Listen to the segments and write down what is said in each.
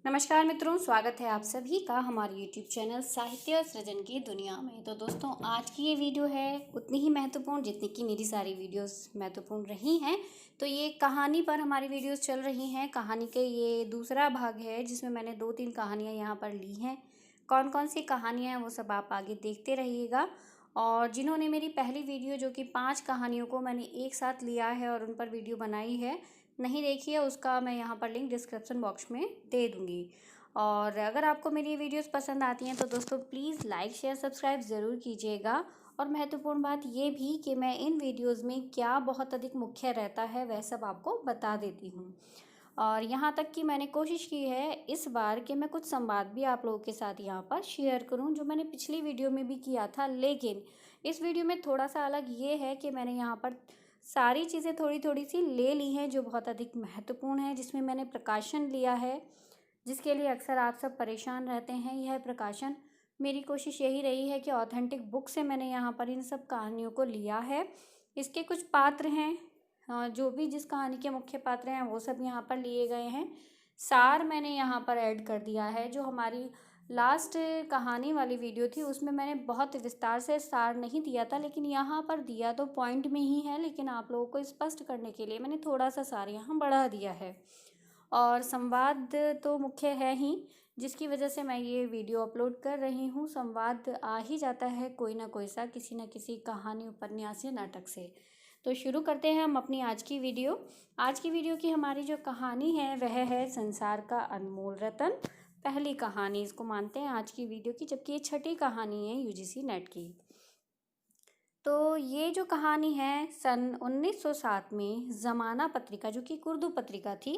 नमस्कार मित्रों, स्वागत है आप सभी का हमारे YouTube चैनल साहित्य सृजन की दुनिया में। तो दोस्तों, आज की ये वीडियो है उतनी ही महत्वपूर्ण जितनी कि मेरी सारी वीडियोस महत्वपूर्ण रही हैं। तो ये कहानी पर हमारी वीडियोस चल रही हैं। कहानी के ये दूसरा भाग है जिसमें मैंने 2-3 कहानियाँ यहाँ पर ली हैं। कौन कौन सी कहानियाँ हैं वो सब आप आगे देखते रहिएगा। और जिन्होंने मेरी पहली वीडियो जो कि 5 कहानियों को मैंने एक साथ लिया है और उन पर वीडियो बनाई है, नहीं देखी है, उसका मैं यहाँ पर लिंक डिस्क्रिप्शन बॉक्स में दे दूँगी। और अगर आपको मेरी वीडियोस पसंद आती हैं तो दोस्तों प्लीज़ लाइक शेयर सब्सक्राइब ज़रूर कीजिएगा। और महत्वपूर्ण बात ये भी कि मैं इन वीडियोस में क्या बहुत अधिक मुख्य रहता है वह सब आपको बता देती हूँ। और यहाँ तक कि मैंने कोशिश की है इस बार कि मैं कुछ संवाद भी आप लोगों के साथ यहाँ पर शेयर करूँ, जो मैंने पिछली वीडियो में भी किया था। लेकिन इस वीडियो में थोड़ा सा अलग ये है कि मैंने यहाँ पर सारी चीज़ें थोड़ी थोड़ी सी ले ली हैं जो बहुत अधिक महत्वपूर्ण है, जिसमें मैंने प्रकाशन लिया है, जिसके लिए अक्सर आप सब परेशान रहते हैं। यह प्रकाशन, मेरी कोशिश यही रही है कि ऑथेंटिक बुक से मैंने यहाँ पर इन सब कहानियों को लिया है। इसके कुछ पात्र हैं, जो भी जिस कहानी के मुख्य पात्र हैं वो सब यहाँ पर लिए गए हैं। सार मैंने यहाँ पर ऐड कर दिया है। जो हमारी लास्ट कहानी वाली वीडियो थी उसमें मैंने बहुत विस्तार से सार नहीं दिया था, लेकिन यहाँ पर दिया तो पॉइंट में ही है, लेकिन आप लोगों को स्पष्ट करने के लिए मैंने थोड़ा सा सार यहाँ बढ़ा दिया है। और संवाद तो मुख्य है ही, जिसकी वजह से मैं ये वीडियो अपलोड कर रही हूँ। संवाद आ ही जाता है कोई ना कोई सा, किसी न किसी कहानी, उपन्यास या नाटक से। तो शुरू करते हैं हम अपनी आज की वीडियो। आज की वीडियो की हमारी जो कहानी है वह है संसार का अनमोल रतन। पहली कहानी इसको मानते हैं आज की वीडियो की, जबकि ये छठी कहानी है यूजीसी नेट की। तो ये जो कहानी है सन 1907 में ज़माना पत्रिका, जो कि उर्दू पत्रिका थी,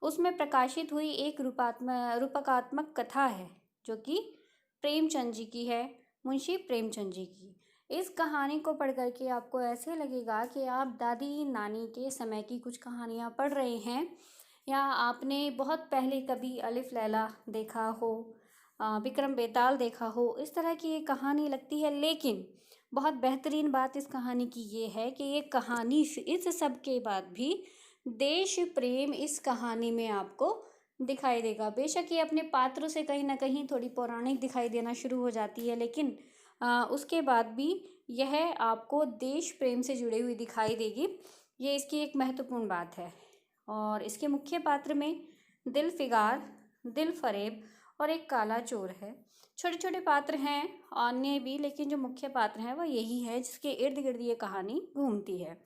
उसमें प्रकाशित हुई एक रूपकात्मक कथा है, जो कि प्रेमचंद जी की है, मुंशी प्रेमचंद जी की। इस कहानी को पढ़ करके आपको ऐसे लगेगा कि आप दादी नानी के समय की कुछ कहानियाँ पढ़ रहे हैं, या आपने बहुत पहले कभी अलिफ लैला देखा हो, विक्रम बेताल देखा हो, इस तरह की ये कहानी लगती है। लेकिन बहुत बेहतरीन बात इस कहानी की ये है कि ये कहानी इस सब के बाद भी देश प्रेम इस कहानी में आपको दिखाई देगा। बेशक ये अपने पात्रों से कहीं ना कहीं थोड़ी पौराणिक दिखाई देना शुरू हो जाती है, लेकिन उसके बाद भी यह आपको देश प्रेम से जुड़ी हुई दिखाई देगी। ये इसकी एक महत्वपूर्ण बात है। और इसके मुख्य पात्र में दिल फिगार, दिल फरेब और एक काला चोर है। छोटे छोटे पात्र हैं अन्य भी, लेकिन जो मुख्य पात्र हैं वह यही है जिसके इर्द गिर्द ये कहानी घूमती है।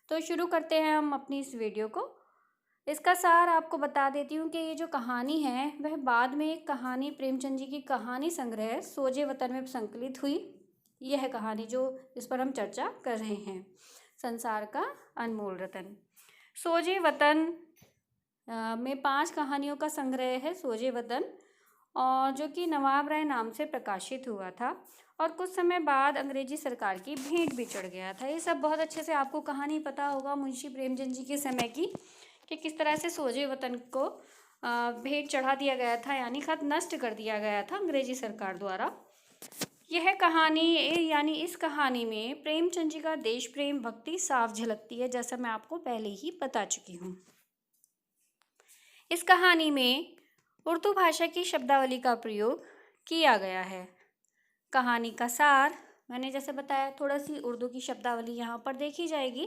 तो शुरू करते हैं हम अपनी इस वीडियो को। इसका सार आपको बता देती हूँ कि ये जो कहानी है वह बाद में एक कहानी, प्रेमचंद जी की कहानी संग्रह सोजे वतन में संकलित हुई। यह कहानी जो इस पर हम चर्चा कर रहे हैं, संसार का अनमोल रतन। सोजे वतन में 5 कहानियों का संग्रह है सोजे वतन, और जो कि नवाब राय नाम से प्रकाशित हुआ था। और कुछ समय बाद अंग्रेजी सरकार की भेंट भी चढ़ गया था। ये सब बहुत अच्छे से आपको कहानी पता होगा मुंशी प्रेमचंद जी के समय की, कि किस तरह से सोजे वतन को भेंट चढ़ा दिया गया था, यानी खत नष्ट कर दिया गया था अंग्रेजी सरकार द्वारा। यह कहानी, यानी इस कहानी में प्रेमचंद जी का देश प्रेम भक्ति साफ झलकती है, जैसा मैं आपको पहले ही बता चुकी हूँ। इस कहानी में उर्दू भाषा की शब्दावली का प्रयोग किया गया है। कहानी का सार मैंने जैसे बताया, थोड़ा सी उर्दू की शब्दावली यहाँ पर देखी जाएगी।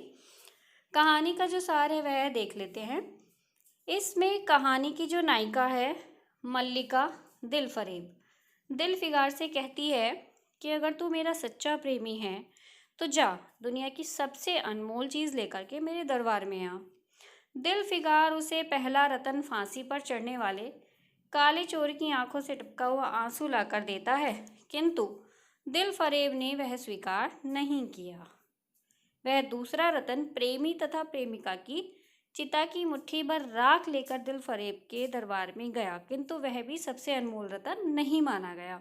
कहानी का जो सार है वह देख लेते हैं। इसमें कहानी की जो नायिका है मल्लिका दिल फरेब, दिल फिगार से कहती है कि अगर तू मेरा सच्चा प्रेमी है तो जा दुनिया की सबसे अनमोल चीज़ लेकर के मेरे दरबार में आ। दिल फिगार उसे पहला रतन फांसी पर चढ़ने वाले काले चोर की आंखों से टपका हुआ आंसू लाकर देता है, किंतु दिल फरेब ने वह स्वीकार नहीं किया। वह दूसरा रतन प्रेमी तथा प्रेमिका की चिता की मुट्ठी भर राख लेकर दिल फरेब के दरबार में गया, किंतु वह भी सबसे अनमोल रतन नहीं माना गया।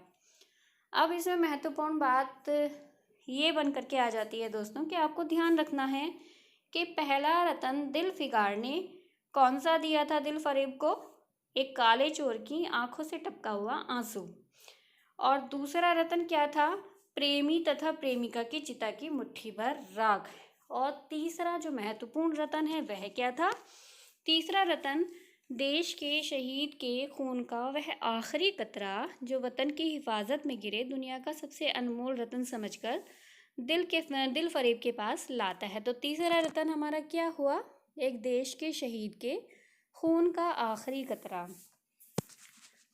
अब इसमें महत्वपूर्ण बात ये बन करके आ जाती है दोस्तों कि आपको ध्यान रखना है कि पहला रतन दिल फिगार ने कौन सा दिया था दिल फरेब को, एक काले चोर की आंखों से टपका हुआ आंसू। और दूसरा रतन क्या था, प्रेमी तथा प्रेमिका की चिता की मुट्ठी भर राख। और तीसरा जो महत्वपूर्ण रतन है वह क्या था, तीसरा रतन देश के शहीद के खून का वह आखिरी कतरा जो वतन की हिफाजत में गिरे दुनिया का सबसे अनमोल रत्न समझकर दिल फरेब के पास लाता है। तो तीसरा रत्न हमारा क्या हुआ? एक देश के शहीद के खून का आखिरी कतरा,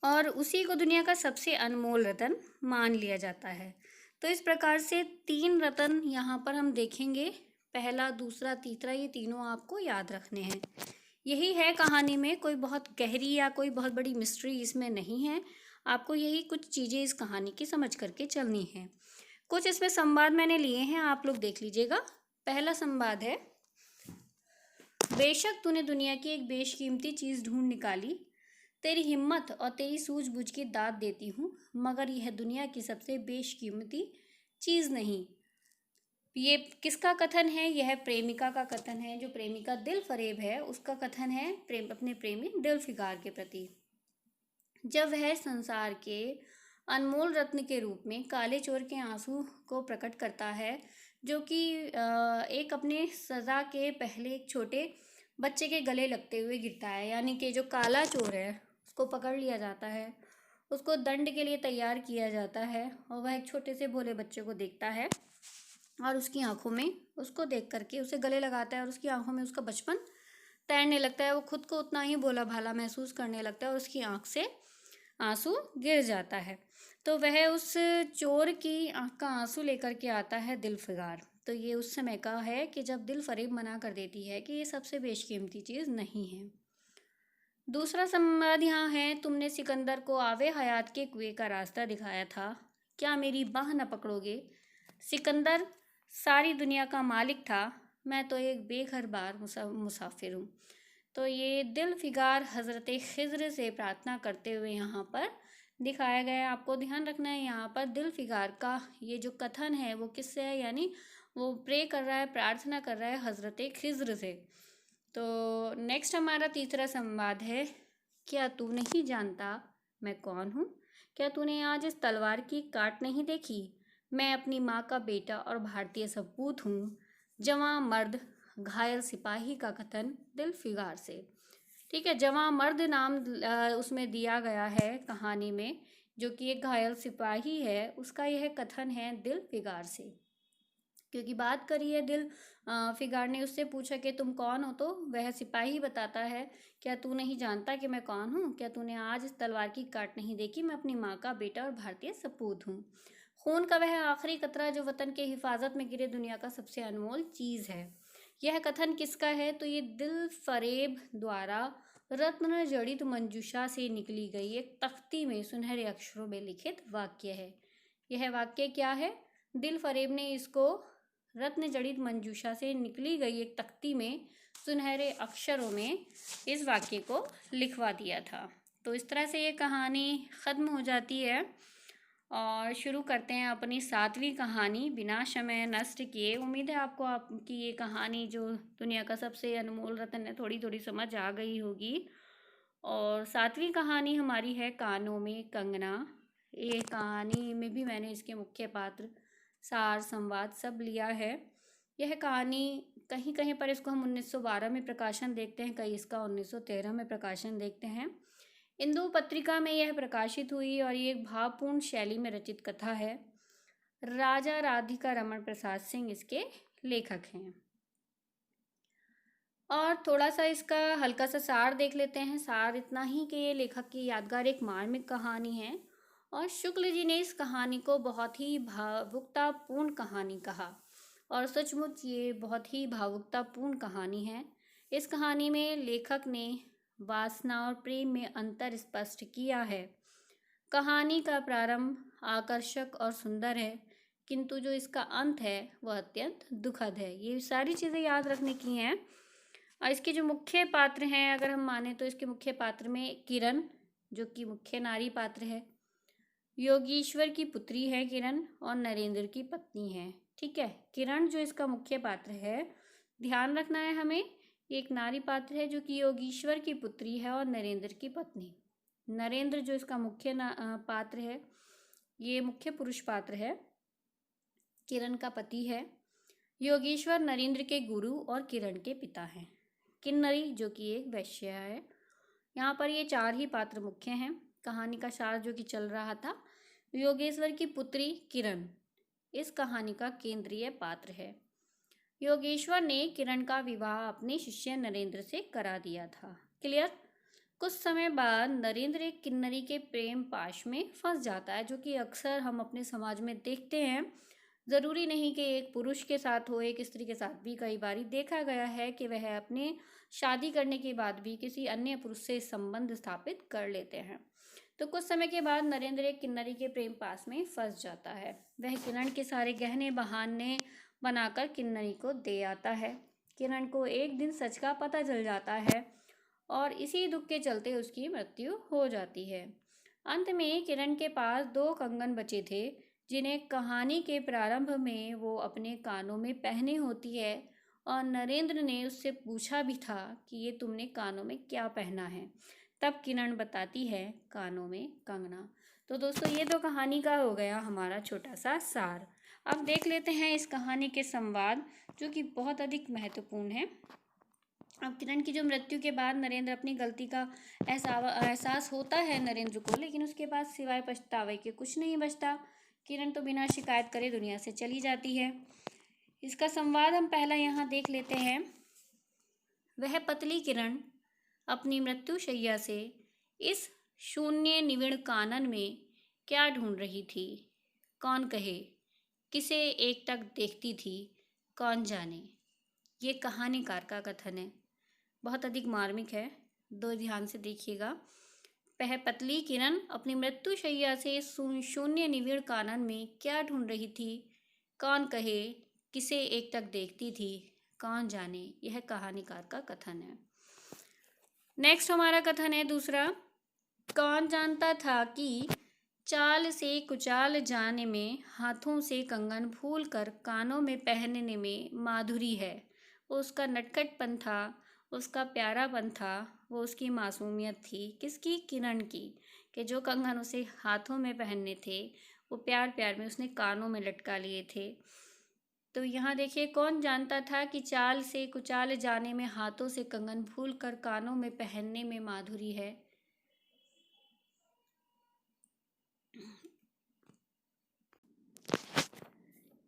और उसी को दुनिया का सबसे अनमोल रत्न मान लिया जाता है। तो इस प्रकार से 3 रत्न यहाँ पर हम देखेंगे, पहला, दूसरा, तीसरा, ये तीनों आपको याद रखने हैं। यही है कहानी में, कोई बहुत गहरी या कोई बहुत बड़ी मिस्ट्री इसमें नहीं है। आपको यही कुछ चीज़ें इस कहानी की समझ करके चलनी है। कुछ इसमें संवाद मैंने लिए हैं, आप लोग देख लीजिएगा। पहला संवाद है, बेशक तूने दुनिया की एक बेशकीमती चीज़ ढूंढ निकाली, तेरी हिम्मत और तेरी सूझबूझ की दाद देती हूँ, मगर यह दुनिया की सबसे बेशकीमती चीज़ नहीं। ये किसका कथन है? यह प्रेमिका का कथन है। जो प्रेमिका दिल फरेब है उसका कथन है अपने प्रेमी दिलफिगार के प्रति। जब वह संसार के अनमोल रत्न के रूप में काले चोर के आंसू को प्रकट करता है, जो कि एक अपने सज़ा के पहले एक छोटे बच्चे के गले लगते हुए गिरता है, यानी कि जो काला चोर है उसको पकड़ लिया जाता है, उसको दंड के लिए तैयार किया जाता है, और वह एक छोटे से भोले बच्चे को देखता है और उसकी आंखों में, उसको देख करके उसे गले लगाता है और उसकी आंखों में उसका बचपन तैरने लगता है। वो खुद को उतना ही भोला भाला महसूस करने लगता है और उसकी आंख से आंसू गिर जाता है। तो वह उस चोर की आंख का आंसू लेकर के आता है दिलफिगार। तो ये उस समय का है कि जब दिल फरेब मना कर देती है कि ये सबसे बेशकीमती चीज़ नहीं है। दूसरा संवाद यहाँ है, तुमने सिकंदर को आवे हयात के कुएं का रास्ता दिखाया था, क्या मेरी बाह न पकड़ोगे? सिकंदर सारी दुनिया का मालिक था, मैं तो एक बेघरबार मुसाफिर हूँ। तो ये दिलफिगार हज़रत खिज़्र से प्रार्थना करते हुए यहाँ पर दिखाया गया है। आपको ध्यान रखना है यहाँ पर दिलफिगार का ये जो कथन है वो किससे है, यानी वो प्रे कर रहा है, प्रार्थना कर रहा है हज़रत खिज़्र से। तो नेक्स्ट हमारा तीसरा संवाद है, क्या तू नहीं जानता मैं कौन हूँ? क्या तूने आज इस तलवार की काट नहीं देखी? मैं अपनी माँ का बेटा और भारतीय सपूत हूँ। जवां मर्द घायल सिपाही का कथन दिलफिगार से। ठीक है, जवां मर्द नाम उसमें दिया गया है कहानी में, जो कि एक घायल सिपाही है, उसका यह कथन है दिलफिगार से। क्योंकि बात करी है फिगार ने उससे पूछा कि तुम कौन हो, तो वह सिपाही बताता है, क्या तू नहीं जानता कि मैं कौन हूँ? क्या तूने आज इस तलवार की काट नहीं देखी? मैं अपनी माँ का बेटा और भारतीय सपूत हूँ। खून का वह आखिरी कतरा जो वतन के हिफाजत में गिरे दुनिया का सबसे अनमोल चीज़ है। यह कथन किसका है? तो ये दिल फरेब द्वारा रत्न जड़ित मंजूषा से निकली गई एक तख्ती में सुनहरे अक्षरों में लिखित वाक्य है। यह वाक्य क्या है? दिल फरेब ने इसको रत्न जड़ित मंजूषा से निकली गई एक तख्ती में सुनहरे अक्षरों में इस वाक्य को लिखवा दिया था। तो इस तरह से ये कहानी ख़त्म हो जाती है और शुरू करते हैं अपनी 7वीं कहानी बिना समय नष्ट किए। उम्मीद है आपको आपकी ये कहानी जो दुनिया का सबसे अनमोल रत्न है थोड़ी थोड़ी समझ आ गई होगी। और 7वीं कहानी हमारी है कानों में कंगना। ये कहानी में भी मैंने इसके मुख्य पात्र, सार, संवाद सब लिया है। यह कहानी कहीं कहीं पर इसको हम 1912 में प्रकाशन देखते हैं, कहीं इसका 1913 में प्रकाशन देखते हैं। इंदु पत्रिका में यह प्रकाशित हुई और ये एक भावपूर्ण शैली में रचित कथा है। राजा राधिका रमन प्रसाद सिंह इसके लेखक हैं। और थोड़ा सा इसका हल्का सा सार देख लेते हैं। सार इतना ही कि ये लेखक की यादगार एक मार्मिक कहानी है और शुक्ल जी ने इस कहानी को बहुत ही भावुकतापूर्ण कहानी कहा, और सचमुच ये बहुत ही भावुकतापूर्ण कहानी है। इस कहानी में लेखक ने वासना और प्रेम में अंतर स्पष्ट किया है। कहानी का प्रारंभ आकर्षक और सुंदर है, किंतु जो इसका अंत है वह अत्यंत दुखद है। ये सारी चीज़ें याद रखने की हैं। और इसके जो मुख्य पात्र हैं अगर हम माने तो इसके मुख्य पात्र में किरण, जो कि मुख्य नारी पात्र है, योगीश्वर की पुत्री है किरण, और नरेंद्र की पत्नी है। ठीक है, किरण जो इसका मुख्य पात्र है, ध्यान रखना है हमें, ये एक नारी पात्र है जो कि योगीश्वर की पुत्री है और नरेंद्र की पत्नी। नरेंद्र जो इसका मुख्य पात्र है, ये मुख्य पुरुष पात्र है, किरण का पति है। योगेश्वर नरेंद्र के गुरु और किरण के पिता हैं। किन्नरी जो कि एक वैश्या है। यहाँ पर ये 4 ही पात्र मुख्य हैं। कहानी का सार जो कि चल रहा था, योगेश्वर की पुत्री किरण इस कहानी का केंद्रीय पात्र है। योगेश्वर ने किरण का विवाह अपने शिष्य नरेंद्र से करा दिया था। क्लियर। कुछ समय बाद नरेंद्र एक किन्नरी के प्रेम पाश में फंस जाता है, जो कि अक्सर हम अपने समाज में देखते हैं। ज़रूरी नहीं कि एक पुरुष के साथ हो, एक स्त्री के साथ भी कई बार देखा गया है कि वह अपने शादी करने के बाद भी किसी अन्य पुरुष से संबंध स्थापित कर लेते हैं। तो कुछ समय के बाद नरेंद्र एक किन्नरी के प्रेम पास में फंस जाता है। वह किरण के सारे गहने बहाने बनाकर किन्नरी को दे आता है। किरण को एक दिन सच का पता चल जाता है और इसी दुख के चलते उसकी मृत्यु हो जाती है। अंत में किरण के पास 2 कंगन बचे थे, जिन्हें कहानी के प्रारंभ में वो अपने कानों में पहने होती है, और नरेंद्र ने उससे पूछा भी था कि ये तुमने कानों में क्या पहना है। तब किरण बताती है, कानों में कंगना। तो दोस्तों, ये तो कहानी का हो गया हमारा छोटा सा सार। अब देख लेते हैं इस कहानी के संवाद, जो कि बहुत अधिक महत्वपूर्ण है। अब किरण की जो मृत्यु के बाद नरेंद्र अपनी गलती का एहसास होता है नरेंद्र को, लेकिन उसके बाद सिवाय पछतावे के कुछ नहीं बचता। किरण तो बिना शिकायत करे दुनिया से चली जाती है। इसका संवाद हम पहला यहाँ देख लेते हैं। वह पतली किरण अपनी मृत्यु शैया से इस शून्य निविड़ कानन में क्या ढूंढ रही थी, कौन कहे, किसे एक टक देखती थी, कौन जाने। ये कहानीकार का कथन है, बहुत अधिक मार्मिक है, दो ध्यान से देखिएगा। वह पतली किरण अपनी मृत्यु शैया से शून्य निविड़ कानन में क्या ढूंढ रही थी, कौन कहे, किसे एक टक देखती थी, कौन जाने। यह कहानीकार का कथन है। नेक्स्ट हमारा कथन है दूसरा। कौन जानता था कि चाल से कुचाल जाने में, हाथों से कंगन भूल कर कानों में पहनने में माधुरी है। वो उसका नटखटपन था, उसका प्यारापन था, वो उसकी मासूमियत थी। किसकी? किरण की। कि जो कंगन उसे हाथों में पहनने थे, वो प्यार प्यार में उसने कानों में लटका लिए थे। तो यहाँ देखिए, कौन जानता था कि चाल से कुचाल जाने में, हाथों से कंगन भूल कर कानों में पहनने में माधुरी है।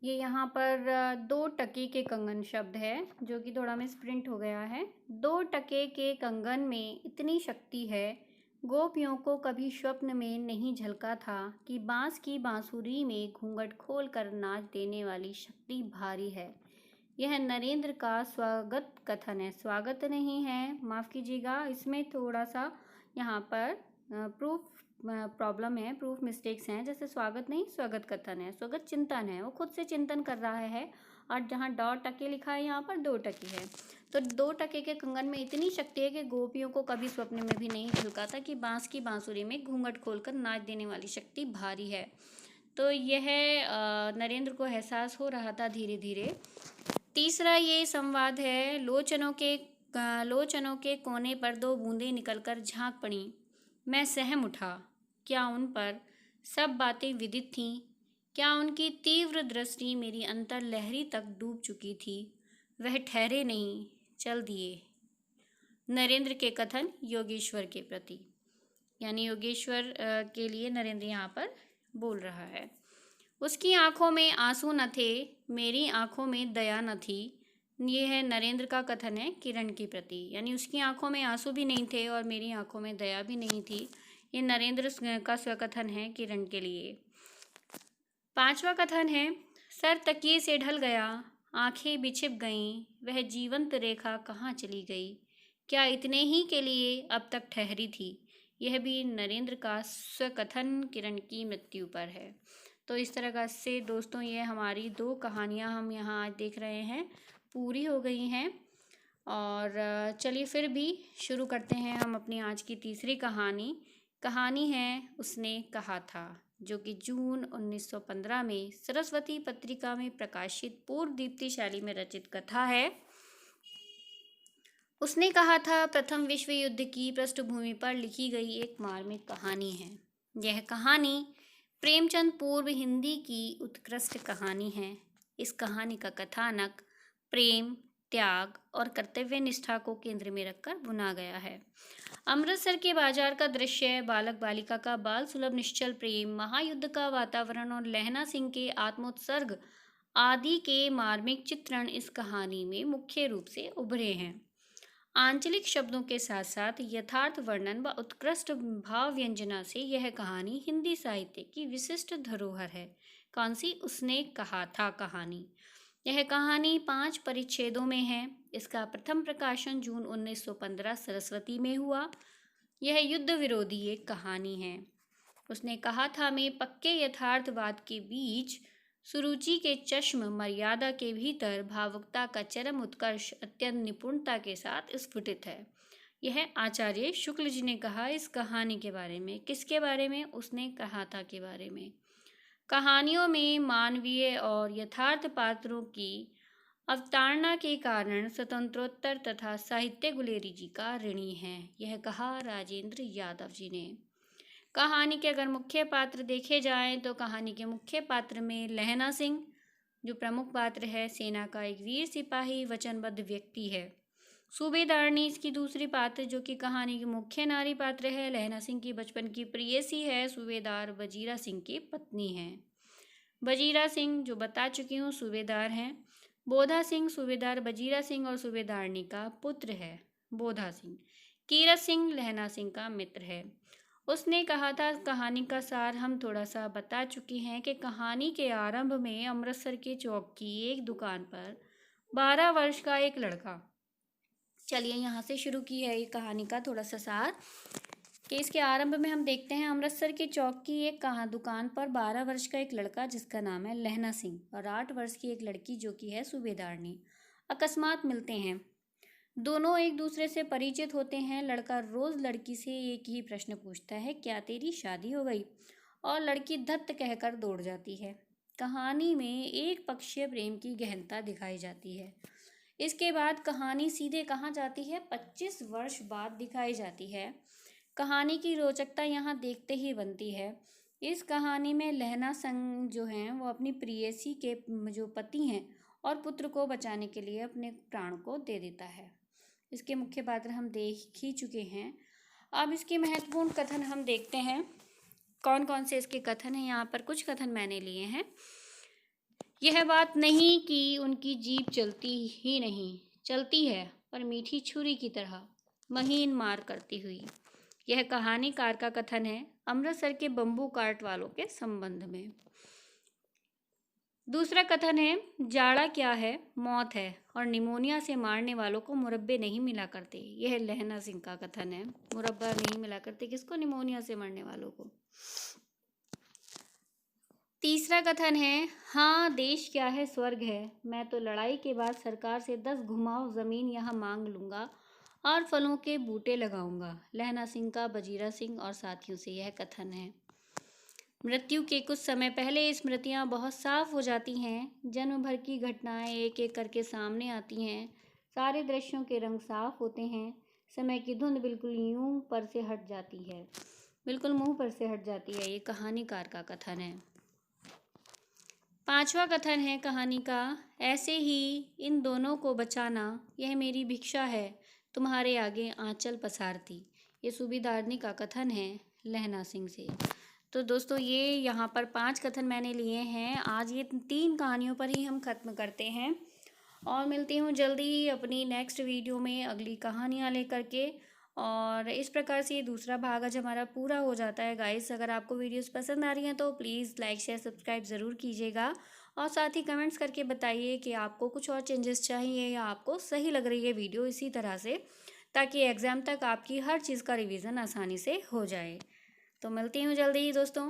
ये यहाँ पर 2 टके के कंगन शब्द है, जो कि थोड़ा मिस प्रिंट हो गया है। 2 टके के कंगन में इतनी शक्ति है, गोपियों को कभी स्वप्न में नहीं झलका था कि बांस की बांसुरी में घूंघट खोल कर नाच देने वाली शक्ति भारी है। यह नरेंद्र का स्वागत कथन है, स्वागत नहीं है, माफ़ कीजिएगा, इसमें थोड़ा सा यहाँ पर प्रूफ प्रॉब्लम है, प्रूफ मिस्टेक्स हैं। जैसे स्वागत नहीं, स्वागत कथन है, स्वागत चिंतन है, वो खुद से चिंतन कर रहा है। और जहाँ डॉट टके लिखा है, यहाँ पर 2 टके है। तो 2 टके के कंगन में इतनी शक्ति है कि गोपियों को कभी स्वप्न में भी नहीं झलका था कि बांस की बांसुरी में घूंघट खोलकर नाच देने वाली शक्ति भारी है। तो यह नरेंद्र को एहसास हो रहा था धीरे धीरे। तीसरा ये संवाद है। लोचनों के कोने पर 2 बूंदें निकलकर झांक पड़ी। मैं सहम उठा। क्या उन पर सब बातें विदित थीं? क्या उनकी तीव्र दृष्टि मेरी अंतर लहरी तक डूब चुकी थी? वह ठहरे नहीं, चल दिए। नरेंद्र के कथन योगेश्वर के प्रति, यानी योगेश्वर के लिए नरेंद्र यहाँ पर बोल रहा है। उसकी आंखों में आंसू न थे, मेरी आंखों में दया न थी। ये है नरेंद्र का कथन है किरण के प्रति, यानी उसकी आंखों में आंसू भी नहीं थे और मेरी आंखों में दया भी नहीं थी। ये नरेंद्र का स्वकथन है किरण के लिए। 5वां कथन है। सर तकिए से ढल गया, आंखें बिछिप गईं, वह जीवंत रेखा कहाँ चली गई? क्या इतने ही के लिए अब तक ठहरी थी? यह भी नरेंद्र का स्वकथन किरण की मृत्यु पर है। तो इस तरह का से दोस्तों, ये हमारी 2 कहानियाँ हम यहाँ आज देख रहे हैं, पूरी हो गई हैं। और चलिए फिर भी शुरू करते हैं हम अपनी आज की तीसरी कहानी। कहानी है उसने कहा था, जो कि जून 1915 में सरस्वती पत्रिका में प्रकाशित पूर्व दीप्ति शैली में रचित कथा है। उसने कहा था प्रथम विश्व युद्ध की पृष्ठभूमि पर लिखी गई एक मार्मिक कहानी है। यह कहानी प्रेमचंद पूर्व हिंदी की उत्कृष्ट कहानी है। इस कहानी का कथानक प्रेम, त्याग और कर्तव्य निष्ठा को केंद्र में रखकर बुना गया है। अमृतसर के बाजार का दृश्य, बालक बालिका का बाल सुलभ निश्चल प्रेम, महायुद्ध का वातावरण और लहना सिंह के आत्मोत्सर्ग आदि के मार्मिक चित्रण इस कहानी में मुख्य रूप से उभरे हैं। आंचलिक शब्दों के साथ साथ यथार्थ वर्णन व उत्कृष्ट भाव व्यंजना से यह कहानी हिंदी साहित्य की विशिष्ट धरोहर है। कौन सी? उसने कहा था कहानी। यह कहानी 5 परिच्छेदों में है। इसका प्रथम प्रकाशन जून 1915 सरस्वती में हुआ। यह युद्ध विरोधी एक कहानी है। उसने कहा था में पक्के यथार्थवाद के बीच सुरुचि के चश्म मर्यादा के भीतर भावुकता का चरम उत्कर्ष अत्यंत निपुणता के साथ स्फुटित है। यह आचार्य शुक्ल जी ने कहा इस कहानी के बारे में। किसके बारे में? उसने कहा था के बारे में। कहानियों में मानवीय और यथार्थ पात्रों की अवतारणा के कारण स्वतंत्रोत्तर तथा साहित्य गुलेरी जी का ऋणी है। यह कहा राजेंद्र यादव जी ने। कहानी के अगर मुख्य पात्र देखे जाएं तो कहानी के मुख्य पात्र में लहना सिंह जो प्रमुख पात्र है, सेना का एक वीर सिपाही वचनबद्ध व्यक्ति है। सूबेदारनी इसकी दूसरी पात्र जो कि कहानी की मुख्य नारी पात्र है। लहना सिंह की बचपन की प्रेयसी है। सूबेदार वजीरा सिंह की पत्नी है। वजीरा सिंह जो बता चुकी हूँ सूबेदार हैं। बोधा सिंह सूबेदार वजीरा सिंह और सूबेदारनी का पुत्र है। बोधा सिंह। कीरत सिंह लहना सिंह का मित्र है। उसने कहा था कहानी का सार हम थोड़ा सा बता चुकी हैं कि कहानी के आरंभ में अमृतसर के चौक की एक दुकान पर 12 वर्ष का एक लड़का, चलिए यहाँ से शुरू की है ये कहानी का थोड़ा सा सार कि इसके आरंभ में हम देखते हैं अमृतसर के चौक की एक दुकान पर 12 वर्ष का एक लड़का जिसका नाम है लहना सिंह और 8 वर्ष की एक लड़की जो कि है सूबेदारनी अकस्मात मिलते हैं। दोनों एक दूसरे से परिचित होते हैं। लड़का रोज लड़की से एक ही प्रश्न पूछता है, क्या तेरी शादी हो गई? और लड़की धत्त कहकर दौड़ जाती है। कहानी में एक पक्षीय प्रेम की गहनता दिखाई जाती है। इसके बाद कहानी सीधे कहाँ जाती है? 25 वर्ष बाद दिखाई जाती है। कहानी की रोचकता यहाँ देखते ही बनती है। इस कहानी में लहना सिंह जो हैं वो अपनी प्रेयसी के जो पति हैं और पुत्र को बचाने के लिए अपने प्राण को दे देता है। इसके मुख्य पात्र हम देख ही चुके हैं। अब इसके महत्वपूर्ण कथन हम देखते हैं कौन कौन से इसके कथन हैं। यहाँ पर कुछ कथन मैंने लिए हैं। यह बात नहीं कि उनकी जीभ चलती ही नहीं, चलती है पर मीठी छुरी की तरह महीन मार करती हुई। यह कहानीकार का कथन है अमृतसर के बम्बू कार्ट वालों के संबंध में। दूसरा कथन है जाड़ा क्या है? मौत है और निमोनिया से मारने वालों को मुरब्बे नहीं मिला करते। यह लहना सिंह का कथन है। मुरब्बा नहीं मिला करते किसको? निमोनिया से मरने वालों को। तीसरा कथन है हाँ देश क्या है? स्वर्ग है। मैं तो लड़ाई के बाद सरकार से 10 घुमाव जमीन यहाँ मांग लूँगा और फलों के बूटे लगाऊंगा। लहना सिंह का वजीरा सिंह और साथियों से यह कथन है। मृत्यु के कुछ समय पहले स्मृतियाँ बहुत साफ हो जाती हैं। जन्म भर की घटनाएं एक एक करके सामने आती हैं। सारे दृश्यों के रंग साफ होते हैं। समय की धुंध बिल्कुल यूं पर से हट जाती है, बिल्कुल मुंह पर से हट जाती है। ये कहानीकार का कथन है। पांचवा कथन है कहानी का ऐसे ही इन दोनों को बचाना यह मेरी भिक्षा है, तुम्हारे आगे आंचल पसारती। ये सूबेदारनी का कथन है लहना सिंह से। तो दोस्तों ये यहाँ पर 5 कथन मैंने लिए हैं। आज ये 3 कहानियों पर ही हम ख़त्म करते हैं और मिलती हूँ जल्दी ही अपनी नेक्स्ट वीडियो में अगली कहानियाँ लेकर के। और इस प्रकार से ये दूसरा भाग आज हमारा पूरा हो जाता है गाइस। अगर आपको वीडियोस पसंद आ रही हैं तो प्लीज़ लाइक शेयर सब्सक्राइब ज़रूर कीजिएगा और साथ ही कमेंट्स करके बताइए कि आपको कुछ और चेंजेस चाहिए या आपको सही लग रही है वीडियो इसी तरह से, ताकि एग्ज़ाम तक आपकी हर चीज़ का रिवीजन आसानी से हो जाए। तो मिलती हूँ जल्दी ही दोस्तों।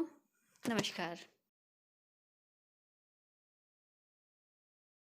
नमस्कार।